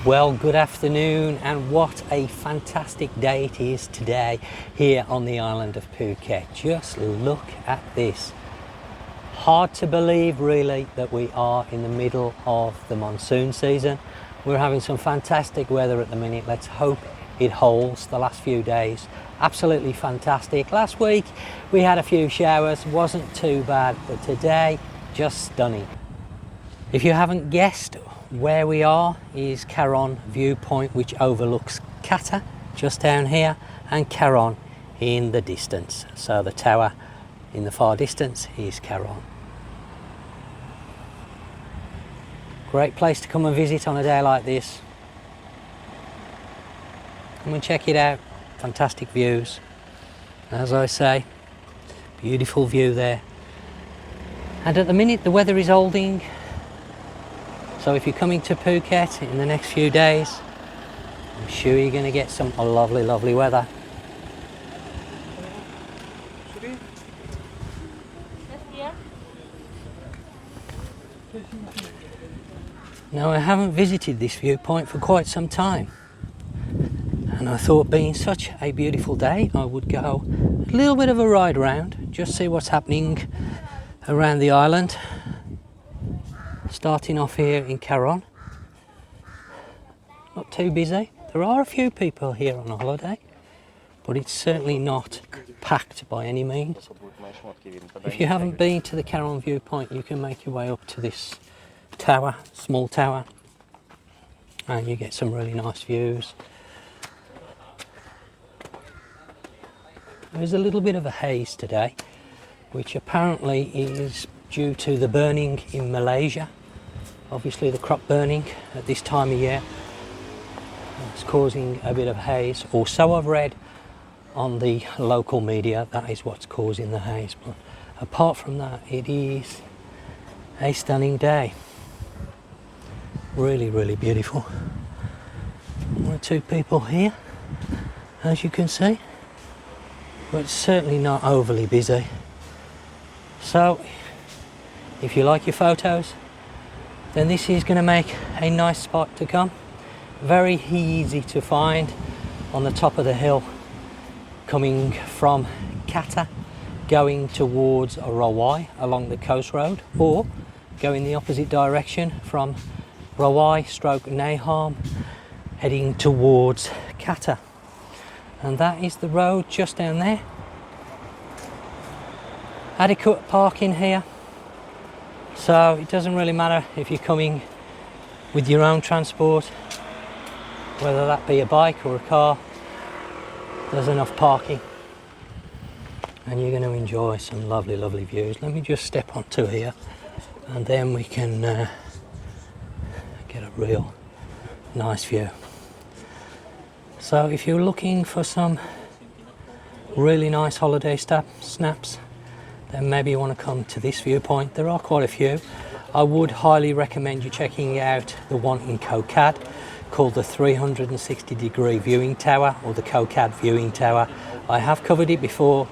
Well, good afternoon, and what a fantastic day it is today here on the island of Phuket. Just look at this. Hard to believe really that we are in the middle of the monsoon season. We're having some fantastic weather at the minute. Let's hope it holds the last few days. Absolutely fantastic. Last week we had a few showers, wasn't too bad, but today just stunning. If you haven't guessed, where we are is Karon viewpoint, which overlooks Kata just down here and Karon in the distance. So the tower in the far distance is Karon. Great place to come and visit on a day like this. Come and check it out. Fantastic views. As I say, beautiful view there. And at the minute the weather is holding. So if you're coming to Phuket in the next few days, I'm sure you're going to get some lovely, lovely weather. Now, I haven't visited this viewpoint for quite some time, and I thought, being such a beautiful day, I would go a little bit of a ride around, just see what's happening around the island. Starting off here in Karon. Not too busy. There are a few people here on holiday, but it's certainly not packed by any means. If you haven't been to the Karon viewpoint, you can make your way up to this tower, small tower, and you get some really nice views. There's a little bit of a haze today, which apparently is due to the burning in Malaysia. Obviously the crop burning at this time of year is causing a bit of haze, or so I've read on the local media. That is what's causing the haze, but apart from that, it is a stunning day. Really, really beautiful. One or two people here, as you can see, but it's certainly not overly busy. So if you like your photos, then this is going to make a nice spot to come. Very easy to find on the top of the hill, coming from Kata, going towards Rawai along the coast road, or going the opposite direction from Rawai / Naham, heading towards Kata. And that is the road just down there. Adequate parking here. So it doesn't really matter if you're coming with your own transport, whether that be a bike or a car, there's enough parking and you're going to enjoy some lovely, lovely views. Let me just step onto here and then we can get a real nice view. So if you're looking for some really nice holiday snaps, then maybe you want to come to this viewpoint. There are quite a few. I would highly recommend you checking out the one in Phuket called the 360-degree viewing tower, or the Phuket viewing tower. I have covered it before.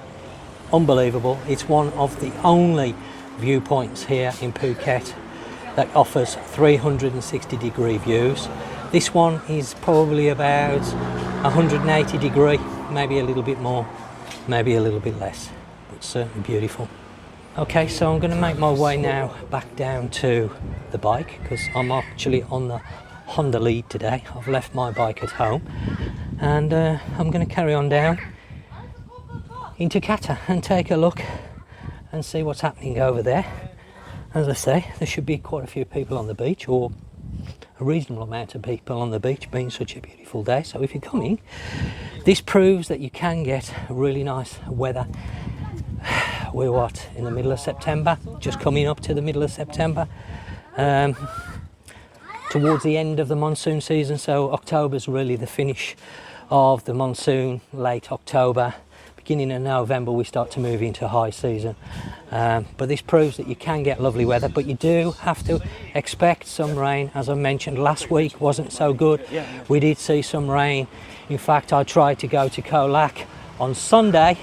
Unbelievable. It's one of the only viewpoints here in Phuket that offers 360-degree views. This one is probably about 180 degree, maybe a little bit more, maybe a little bit less. Certainly beautiful. Okay, so I'm going to make my way now back down to the bike, because I'm actually on the Honda lead today. I've left my bike at home, and I'm going to carry on down into Kata and take a look and see what's happening over there. As I say, there should be quite a few people on the beach, or a reasonable amount of people on the beach, being such a beautiful day. So if you're coming, this proves that you can get really nice weather. We're in the middle of September, just coming up to the middle of September, towards the end of the monsoon season. So October's really the finish of the monsoon. Late October, beginning of November, we start to move into high season. But this proves that you can get lovely weather, but you do have to expect some rain. As I mentioned, last week wasn't so good. We did see some rain. In fact, I tried to go to Koh Lak on Sunday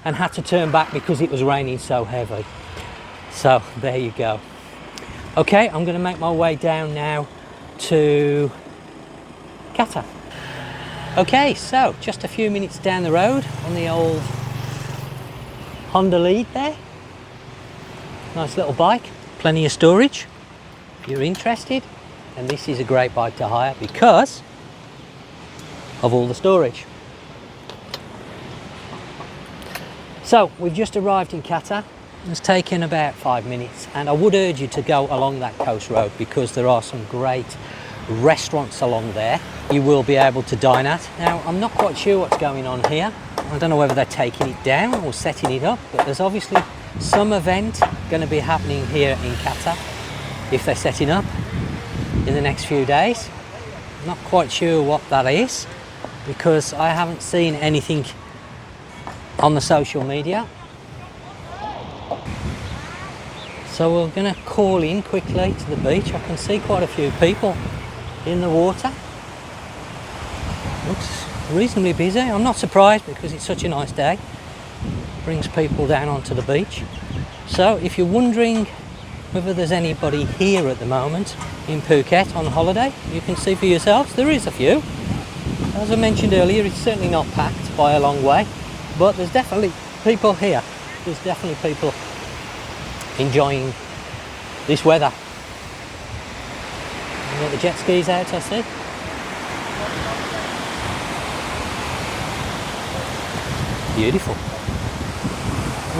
and had to turn back because it was raining so heavy. So there you go. Okay, I'm going to make my way down now to Kata. Okay, so just a few minutes down the road on the old Honda Lead there. Nice little bike, plenty of storage. If you're interested, and this is a great bike to hire because of all the storage. So we've just arrived in Kata. It's taken about 5 minutes, and I would urge you to go along that coast road because there are some great restaurants along there you will be able to dine at. Now, I'm not quite sure what's going on here. I don't know whether they're taking it down or setting it up, but there's obviously some event going to be happening here in Kata if they're setting up in the next few days. I'm not quite sure what that is because I haven't seen anything on the social media. So we're going to call in quickly to the beach. I can see quite a few people in the water. Looks reasonably busy. I'm not surprised because it's such a nice day. Brings people down onto the beach. So if you're wondering whether there's anybody here at the moment in Phuket on holiday, you can see for yourselves there is a few. As I mentioned earlier, it's certainly not packed by a long way, but there's definitely people here. There's definitely people enjoying this weather. You've got the jet skis out, I see. Beautiful.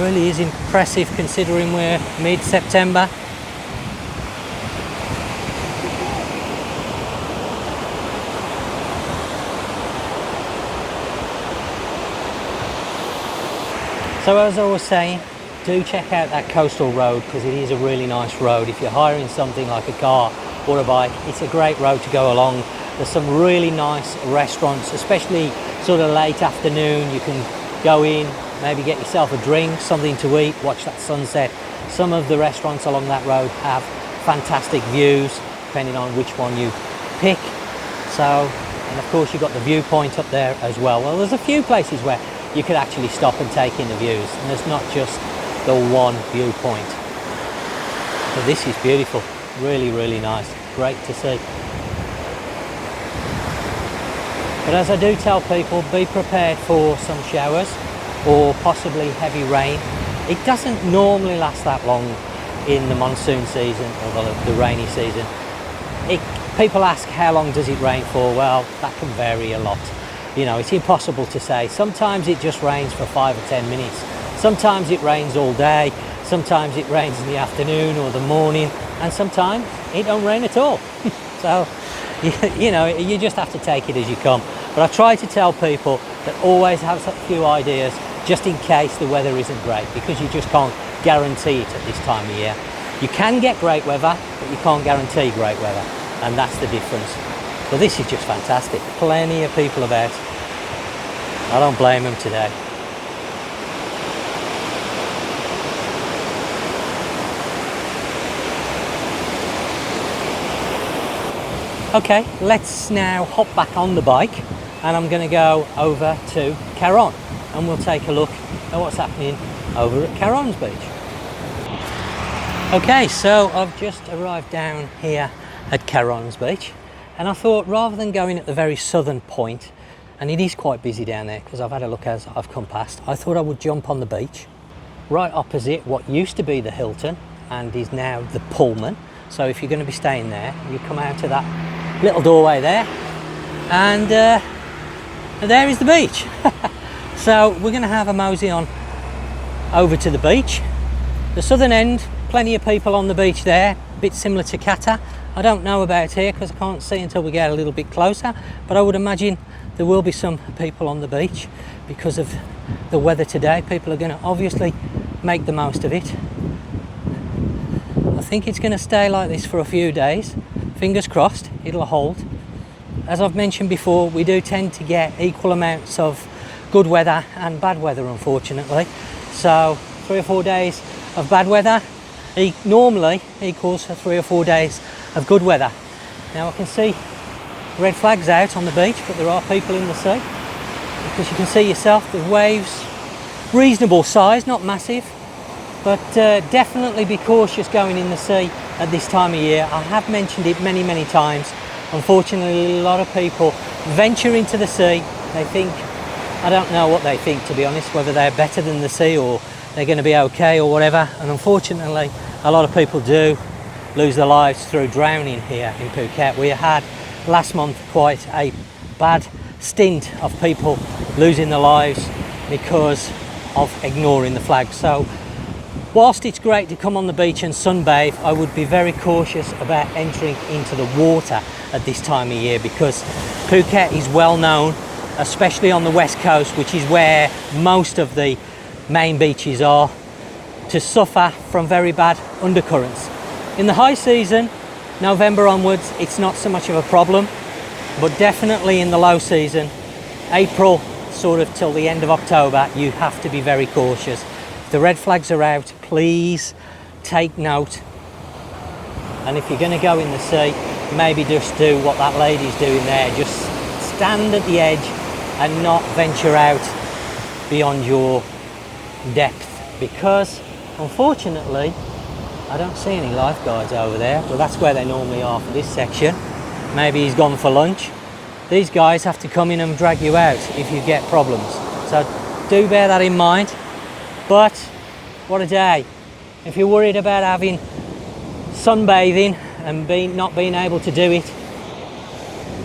Really is impressive considering we're mid-September. So as I was saying, do check out that coastal road because it is a really nice road. If you're hiring something like a car or a bike, it's a great road to go along. There's some really nice restaurants, especially sort of late afternoon. You can go in, maybe get yourself a drink, something to eat, watch that sunset. Some of the restaurants along that road have fantastic views, depending on which one you pick. So, and of course you've got the viewpoint up there as well. Well, there's a few places where you could actually stop and take in the views, and there's not just the one viewpoint. But this is beautiful, really, really nice, great to see. But as I do tell people, be prepared for some showers or possibly heavy rain. It doesn't normally last that long in the monsoon season or the rainy season. People ask how long does it rain for? Well, that can vary a lot. You know, it's impossible to say. Sometimes it just rains for 5 or 10 minutes. Sometimes it rains all day. Sometimes it rains in the afternoon or the morning. And sometimes it don't rain at all. So, you know, you just have to take it as you come. But I try to tell people that always have a few ideas just in case the weather isn't great, because you just can't guarantee it at this time of year. You can get great weather, but you can't guarantee great weather. And that's the difference. So this is just fantastic. Plenty of people about. I don't blame them today. Okay, let's now hop back on the bike and I'm going to go over to Karon and we'll take a look at what's happening over at Karon's beach. Okay, so I've just arrived down here at Karon's beach, and I thought rather than going at the very southern point, and it is quite busy down there because I've had a look as I've come past, I thought I would jump on the beach right opposite what used to be the Hilton and is now the Pullman. So if you're going to be staying there, you come out to that little doorway there, and there is the beach. So we're going to have a mosey on over to the beach. The southern end, plenty of people on the beach there, a bit similar to Kata. I don't know about here because I can't see until we get a little bit closer, but I would imagine there will be some people on the beach because of the weather today. People are going to obviously make the most of it. I think it's going to stay like this for a few days. Fingers crossed it'll hold. As I've mentioned before, we do tend to get equal amounts of good weather and bad weather, unfortunately. So 3 or 4 days of bad weather normally equals 3 or 4 days of good weather. Now I can see red flags out on the beach, but there are people in the sea, because you can see yourself the waves, reasonable size, not massive, but definitely be cautious going in the sea at this time of year. I have mentioned it many times, unfortunately a lot of people venture into the sea. They think, I don't know what they think, to be honest, whether they're better than the sea or they're going to be okay or whatever, and unfortunately a lot of people do lose their lives through drowning here in Phuket. We had last month quite a bad stint of people losing their lives because of ignoring the flag. So whilst it's great to come on the beach and sunbathe, I would be very cautious about entering into the water at this time of year, because Phuket is well known, especially on the west coast, which is where most of the main beaches are, to suffer from very bad undercurrents. In the high season, November onwards, it's not so much of a problem, but definitely in the low season, April sort of till the end of October, you have to be very cautious. If the red flags are out, please take note. And if you're going to go in the sea, maybe just do what that lady's doing there. Just stand at the edge and not venture out beyond your depth, because unfortunately I don't see any lifeguards over there. Well, that's where they normally are for this section. Maybe he's gone for lunch. These guys have to come in and drag you out if you get problems, so do bear that in mind. But what a day. If you're worried about having sunbathing and not being able to do it,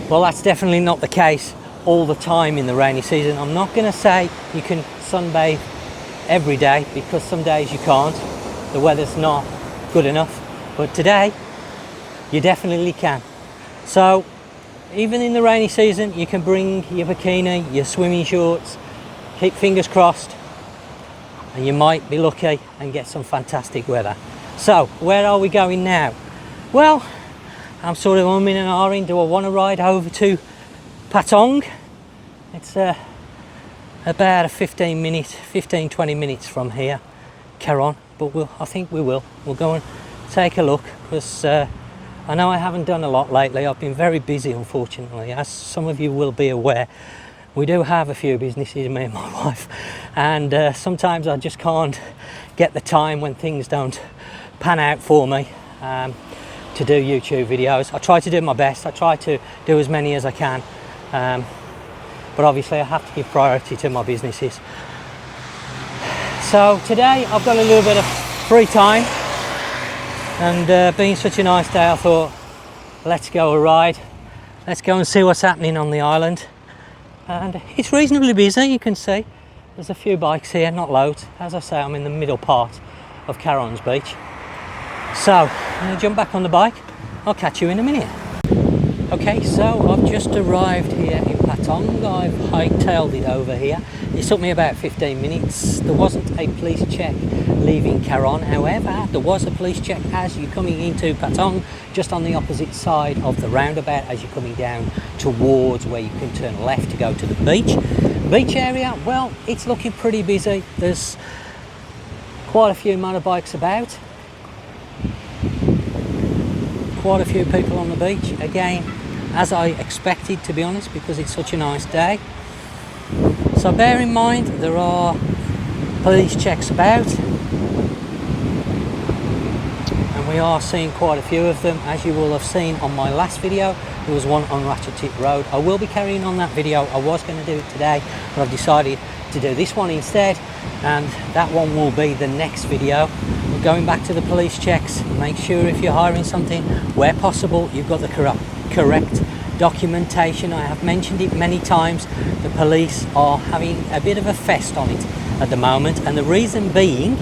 well, that's definitely not the case all the time in the rainy season. I'm not going to say you can sunbathe every day, because some days you can't, the weather's not good enough, but today you definitely can. So even in the rainy season, you can bring your bikini, your swimming shorts, keep fingers crossed, and you might be lucky and get some fantastic weather. So where are we going now? Well, I'm sort of umming and ahhing. Do I want to ride over to Patong? It's about a 15-20 minutes from here, Karon, but I think we will. We'll go and take a look, because I know I haven't done a lot lately. I've been very busy, unfortunately. As some of you will be aware, we do have a few businesses, me and my wife, and sometimes I just can't get the time when things don't pan out for me to do YouTube videos. I try to do my best. I try to do as many as I can, but obviously I have to give priority to my businesses. So today I've got a little bit of free time, and being such a nice day, I thought, let's go a ride. Let's go and see what's happening on the island. And it's reasonably busy, you can see. There's a few bikes here, not loads. As I say, I'm in the middle part of Karon's beach. So I'm going to jump back on the bike. I'll catch you in a minute. Okay, so I've just arrived here in Patong. I've hightailed it over here. It took me about 15 minutes. There wasn't a police check leaving Karon. However, there was a police check as you're coming into Patong, just on the opposite side of the roundabout as you're coming down towards where you can turn left to go to the beach. Beach area, well, it's looking pretty busy. There's quite a few motorbikes about. Quite a few people on the beach. Again, as I expected, to be honest, because it's such a nice day. So bear in mind, there are police checks about, and we are seeing quite a few of them. As you will have seen on my last video, there was one on Ratchet Tip Road. I will be carrying on that video. I was going to do it today, but I've decided to do this one instead, and that one will be the next video. We're going back to the police checks. Make sure if you're hiring something, where possible, you've got the correct documentation. I have mentioned it many times. The police are having a bit of a fest on it at the moment, and the reason being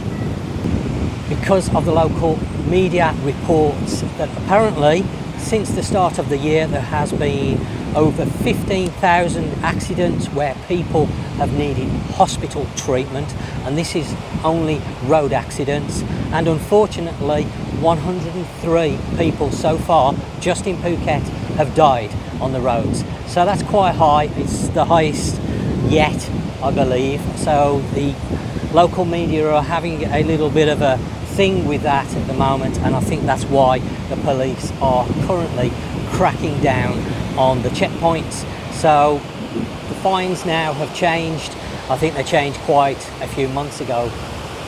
because of the local media reports that apparently since the start of the year there has been over 15,000 accidents where people have needed hospital treatment, and this is only road accidents, and unfortunately 103 people so far just in Phuket have died on the roads. So that's quite high. It's the highest yet, I believe. So the local media are having a little bit of a thing with that at the moment, and I think that's why the police are currently cracking down on the checkpoints. So the fines now have changed. I think they changed quite a few months ago,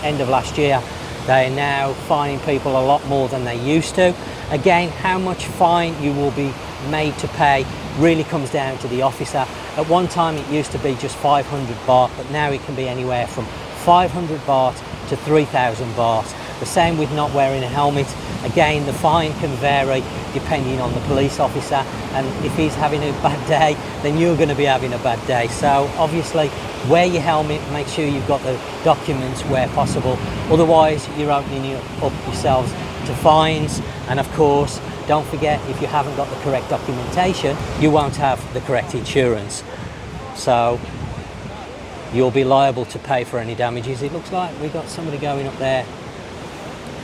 end of last year. They are now fining people a lot more than they used to. Again, how much fine you will be made to pay really comes down to the officer. At one time it used to be just 500 baht, but now it can be anywhere from 500 baht to 3,000 baht. The same with not wearing a helmet. Again, the fine can vary depending on the police officer, and if he's having a bad day, then you're going to be having a bad day. So obviously wear your helmet, make sure you've got the documents where possible, otherwise you're opening up yourselves to fines. And of course, don't forget, if you haven't got the correct documentation, you won't have the correct insurance, so you'll be liable to pay for any damages. It looks like we've got somebody going up there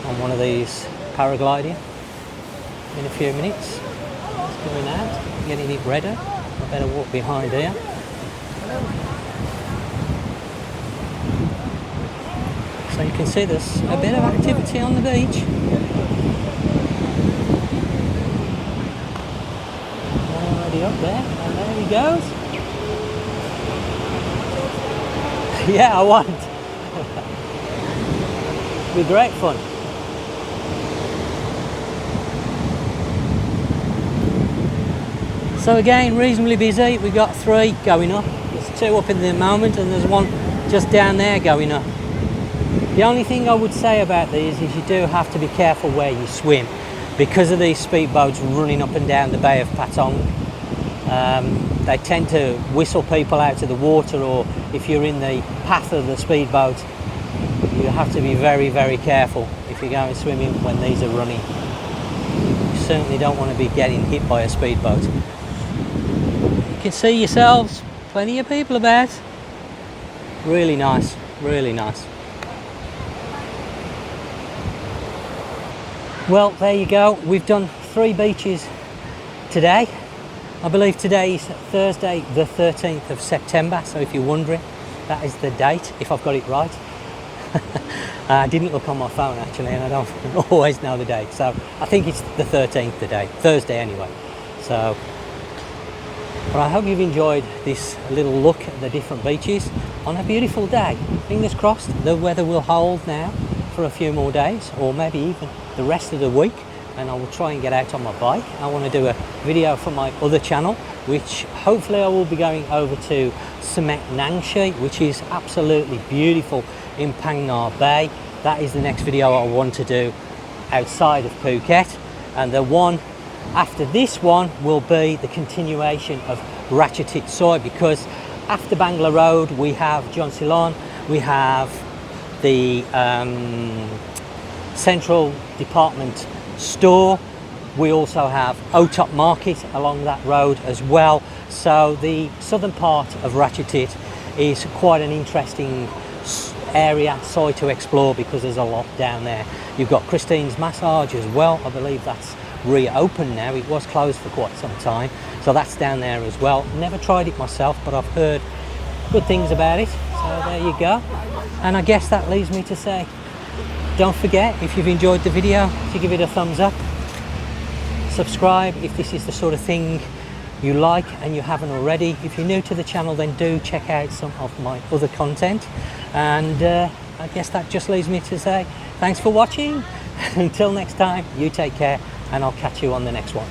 on one of these paragliding in a few minutes. It's going out, getting it ready. I better walk behind here. So you can see there's a bit of activity on the beach. Already up there, and there he goes. Yeah, I want. It'll be great fun. So again, reasonably busy. We've got 3 going up. There's 2 up in the moment, and there's 1 just down there going up. The only thing I would say about these is you do have to be careful where you swim, because of these speedboats running up and down the Bay of Patong. They tend to whistle people out of the water, or if you're in the path of the speedboat, you have to be very, very careful if you're going swimming when these are running. You certainly don't want to be getting hit by a speedboat. You can see yourselves, plenty of people about. Really nice, really nice. Well, there you go. We've done 3 beaches today. I believe today is Thursday the 13th of September, so if you're wondering, that is the date, if I've got it right. I didn't look on my phone actually, and I don't always know the date, so I think it's the 13th today, Thursday anyway. So, but I hope you've enjoyed this little look at the different beaches on a beautiful day. Fingers crossed the weather will hold now for a few more days, or maybe even the rest of the week, and I will try and get out on my bike. I want to do a video from my other channel, which hopefully I will be going over to Sept Nangshi, which is absolutely beautiful in Phang Nga Bay. That is the next video I want to do outside of Phuket, and the one after this one will be the continuation of Ratchatit Soi, because after Bangla Road we have John Silon, we have the Central Department Store, we also have Otop Market along that road as well. So the southern part of Ratchatit is quite an interesting area, Soi, to explore, because there's a lot down there. You've got Christine's Massage as well. I believe that's reopened now. It was closed for quite some time, so that's down there as well. Never tried it myself, but I've heard good things about it, so there you go. And I guess that leaves me to say, don't forget, if you've enjoyed the video, to give it a thumbs up, subscribe if this is the sort of thing you like and you haven't already. If you're new to the channel, then do check out some of my other content, and I guess that just leaves me to say thanks for watching. Until next time, you take care, and I'll catch you on the next one.